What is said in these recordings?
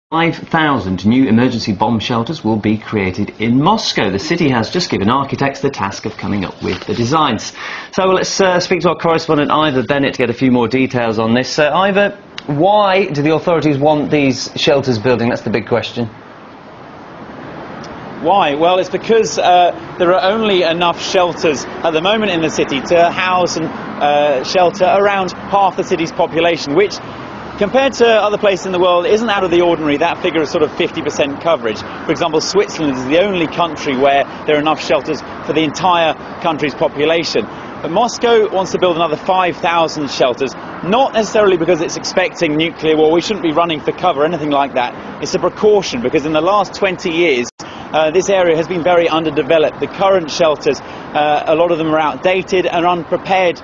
5,000 new emergency bomb shelters will be created in Moscow. The city has just given architects the task of coming up with the designs. So let's speak to our correspondent Ivor Bennett to get a few more details on this. Ivor, why do the authorities want these shelters building? That's the big question. Why? Well, it's because there are only enough shelters at the moment in the city to house and shelter around half the city's population, which, compared to other places in the world, isn't out of the ordinary. That figure is sort of 50% coverage. For example, Switzerland is the only country where there are enough shelters for the entire country's population. But Moscow wants to build another 5,000 shelters, not necessarily because it's expecting nuclear war. We shouldn't be running for cover or anything like that. It's a precaution, because in the last 20 years, this area has been very underdeveloped. The current shelters, a lot of them are outdated and unprepared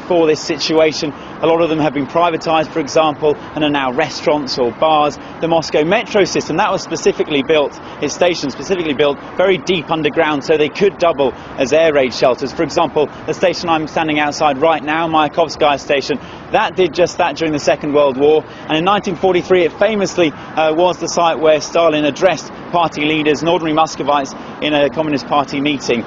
for this situation. A lot of them have been privatised, for example, and are now restaurants or bars. The Moscow metro system, that was specifically built, its station specifically built very deep underground, so they could double as air raid shelters. For example, the station I'm standing outside right now, Mayakovskaya station, that did just that during the Second World War. And in 1943, it famously was the site where Stalin addressed party leaders and ordinary Muscovites in a Communist Party meeting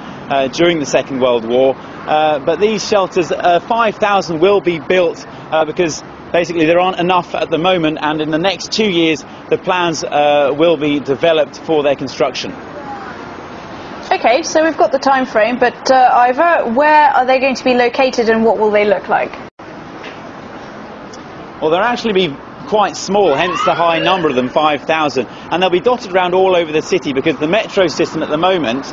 during the Second World War. But these shelters, 5,000 will be built because basically there aren't enough at the moment, and in the next 2 years the plans will be developed for their construction. Okay, so we've got the time frame, but Ivor, where are they going to be located and what will they look like? Well, they'll actually be quite small, hence the high number of them, 5,000, and they'll be dotted around all over the city, because the metro system at the moment,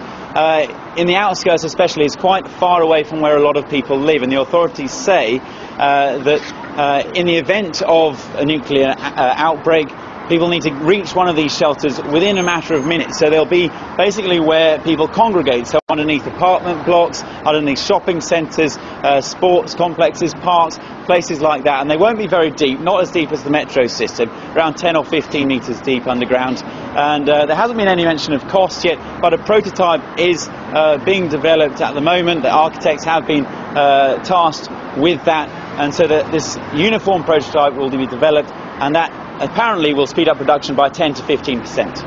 in the outskirts especially, is quite far away from where a lot of people live, and the authorities say that in the event of a nuclear outbreak, people need to reach one of these shelters within a matter of minutes. So they'll be basically where people congregate, so underneath apartment blocks, underneath shopping centres, sports complexes, parks, places like that. And they won't be very deep, not as deep as the metro system, around 10 or 15 metres deep underground. And there hasn't been any mention of cost yet, but a prototype is being developed at the moment. The architects have been tasked with that, and so that this uniform prototype will be developed, and that apparently will speed up production by 10 to 15%.